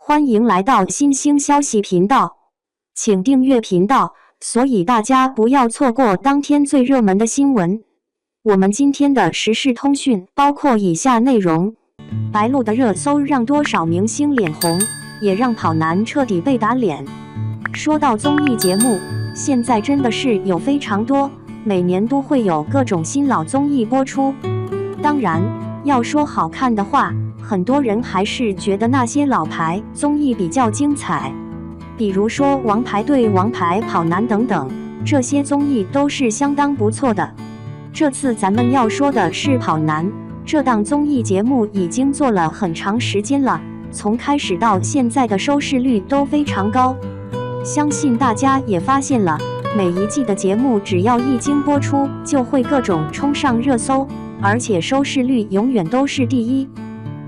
欢迎来到新兴消息频道，请订阅频道，所以大家不要错过当天最热门的新闻。我们今天的时事通讯包括以下内容：白鹿的热搜让多少明星脸红，也让跑男彻底被打脸。说到综艺节目，现在真的是有非常多，每年都会有各种新老综艺播出。当然，要说好看的话，很多人还是觉得那些老牌综艺比较精彩，比如说《王牌对王牌》、《跑男》等等，这些综艺都是相当不错的。这次咱们要说的是《跑男》，这档综艺节目已经做了很长时间了，从开始到现在的收视率都非常高。相信大家也发现了，每一季的节目只要一经播出，就会各种冲上热搜，而且收视率永远都是第一。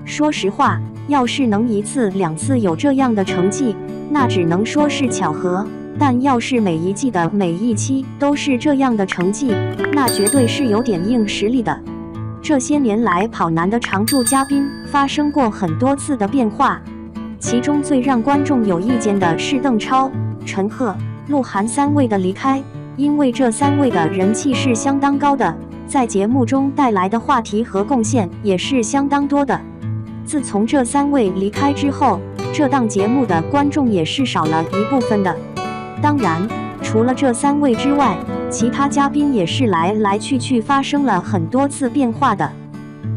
说实话，要是能一次两次有这样的成绩，那只能说是巧合，但要是每一季的每一期都是这样的成绩，那绝对是有点硬实力的。这些年来，跑男的常驻嘉宾发生过很多次的变化，其中最让观众有意见的是邓超、陈赫、鹿晗三位的离开，因为这三位的人气是相当高的，在节目中带来的话题和贡献也是相当多的。自从这三位离开之后，这档节目的观众也是少了一部分的。当然，除了这三位之外，其他嘉宾也是来来去去发生了很多次变化的，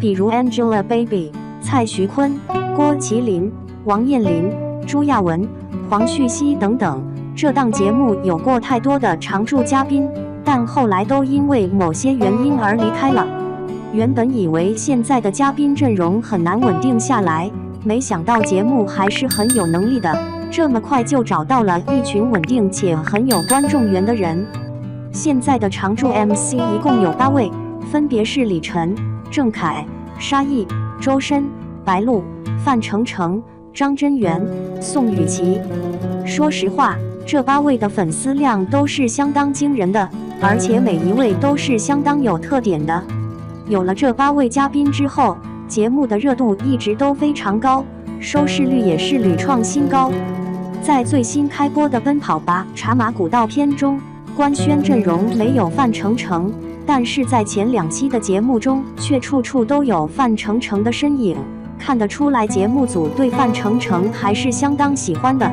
比如 Angelababy、蔡徐坤、郭麒麟、王彦霖、朱亚文、黄旭熙等等。这档节目有过太多的常驻嘉宾，但后来都因为某些原因而离开了。原本以为现在的嘉宾阵容很难稳定下来，没想到节目还是很有能力的，这么快就找到了一群稳定且很有观众缘的人。现在的常驻 MC 一共有8位，分别是李晨、郑恺、沙溢、周深、白鹿、范丞丞、张真源、宋雨琦。说实话，这8位的粉丝量都是相当惊人的，而且每一位都是相当有特点的。有了这8位嘉宾之后，节目的热度一直都非常高，收视率也是屡创新高。在最新开播的《奔跑吧茶马古道》篇中，官宣阵容没有范丞丞，但是在前2期的节目中却处处都有范丞丞的身影，看得出来节目组对范丞丞还是相当喜欢的。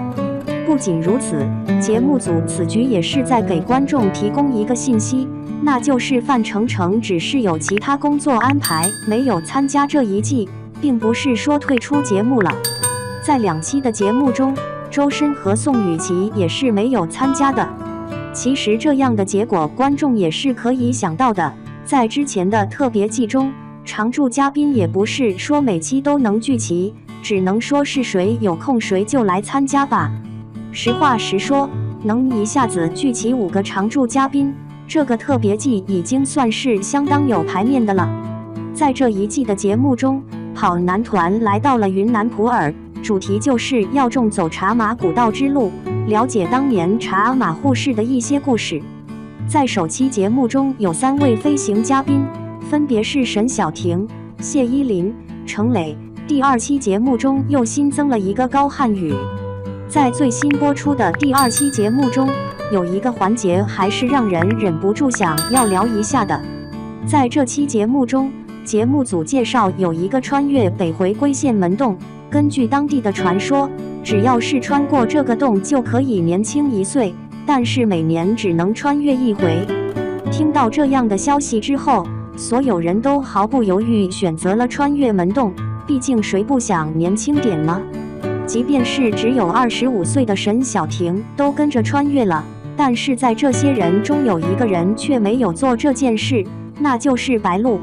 不仅如此，节目组此举也是在给观众提供一个信息，那就是范丞丞只是有其他工作安排，没有参加这一季，并不是说退出节目了。在2期的节目中，周深和宋雨琦也是没有参加的。其实这样的结果，观众也是可以想到的。在之前的特别季中，常驻嘉宾也不是说每期都能聚齐，只能说是谁有空谁就来参加吧。实话实说，能一下子聚齐5个常驻嘉宾，这个特别季已经算是相当有排面的了。在这一季的节目中，跑男团来到了云南普洱，主题就是要重走茶马古道之路，了解当年茶马互市的一些故事。在首期节目中有3位飞行嘉宾，分别是沈小婷、谢依霖、程磊。第2期节目中又新增了一个高瀚宇。在最新播出的第2期节目中，有一个环节还是让人忍不住想要聊一下的。在这期节目中，节目组介绍有一个穿越北回归线门洞，根据当地的传说，只要是穿过这个洞就可以年轻1岁，但是每年只能穿越1回。听到这样的消息之后，所有人都毫不犹豫选择了穿越门洞，毕竟谁不想年轻点呢？即便是只有25岁的沈小婷都跟着穿越了，但是在这些人中有一个人却没有做这件事，那就是白鹿。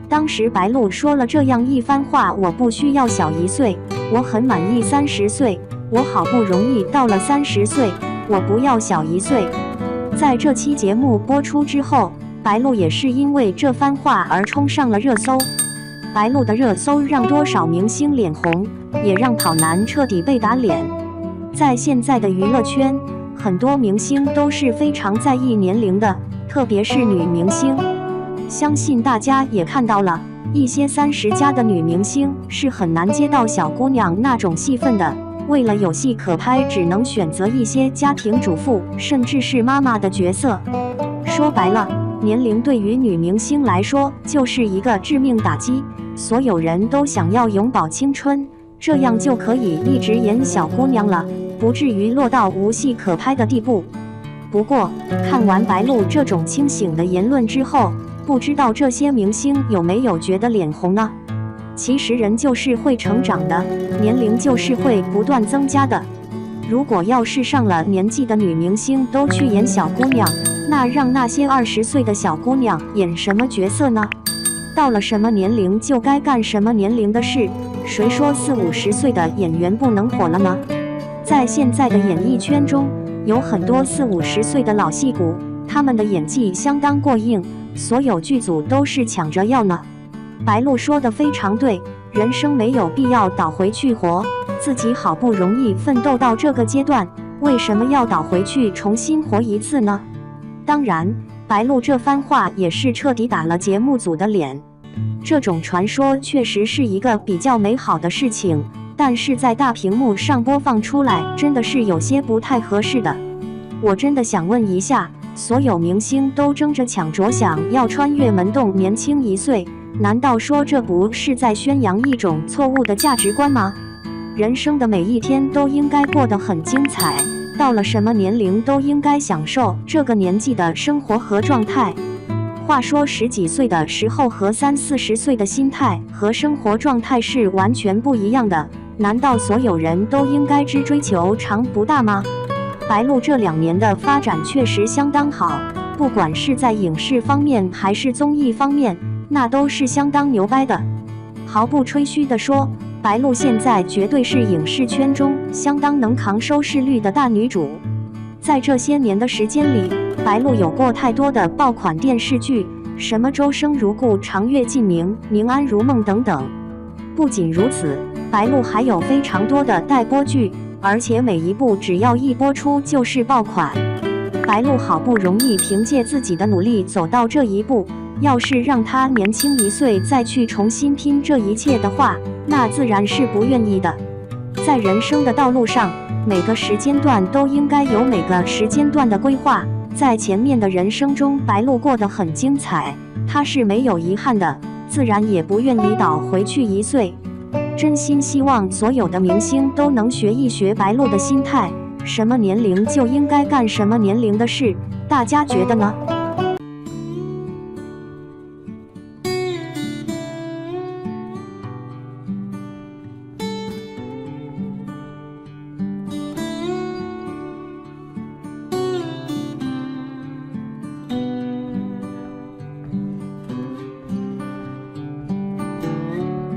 当时白鹿说了这样一番话：我不需要小1岁，我很满意30岁，我好不容易到了30岁，我不要小1岁。在这期节目播出之后，白鹿也是因为这番话而冲上了热搜。白鹿的热搜让多少明星脸红，也让跑男彻底被打脸。在现在的娱乐圈，很多明星都是非常在意年龄的，特别是女明星。相信大家也看到了，一些30+的女明星是很难接到小姑娘那种戏份的。为了有戏可拍，只能选择一些家庭主妇，甚至是妈妈的角色。说白了，年龄对于女明星来说就是一个致命打击。所有人都想要永葆青春，这样就可以一直演小姑娘了，不至于落到无戏可拍的地步。不过，看完白鹿这种清醒的言论之后，不知道这些明星有没有觉得脸红呢？其实人就是会成长的，年龄就是会不断增加的。如果要是上了年纪的女明星都去演小姑娘，那让那些20岁的小姑娘演什么角色呢？到了什么年龄就该干什么年龄的事，谁说40、50岁的演员不能火了呢？在现在的演艺圈中，有很多40、50岁的老戏骨，他们的演技相当过硬，所有剧组都是抢着要呢。白鹿说的非常对，人生没有必要倒回去活，自己好不容易奋斗到这个阶段，为什么要倒回去重新活一次呢？当然，白鹿这番话也是彻底打了节目组的脸。这种传说确实是一个比较美好的事情，但是在大屏幕上播放出来，真的是有些不太合适的。我真的想问一下，所有明星都争着抢着想要穿越门洞年轻1岁，难道说这不是在宣扬一种错误的价值观吗？人生的每一天都应该过得很精彩，到了什么年龄都应该享受这个年纪的生活和状态。话说10几岁的时候和30、40岁的心态和生活状态是完全不一样的，难道所有人都应该只追求长不大吗？白鹿这2年的发展确实相当好，不管是在影视方面还是综艺方面，那都是相当牛掰的。毫不吹嘘地说，白鹿现在绝对是影视圈中相当能扛收视率的大女主。在这些年的时间里，白鹿有过太多的爆款电视剧，什么周生如故、长月烬明、宁安如梦等等。不仅如此，白鹿还有非常多的待播剧，而且每一部只要一播出就是爆款。白鹿好不容易凭借自己的努力走到这一步，要是让她年轻1岁再去重新拼这一切的话，那自然是不愿意的。在人生的道路上，每个时间段都应该有每个时间段的规划，在前面的人生中，白鹿过得很精彩，她是没有遗憾的，自然也不愿意倒回去1岁。真心希望所有的明星都能学一学白鹿的心态，什么年龄就应该干什么年龄的事，大家觉得呢？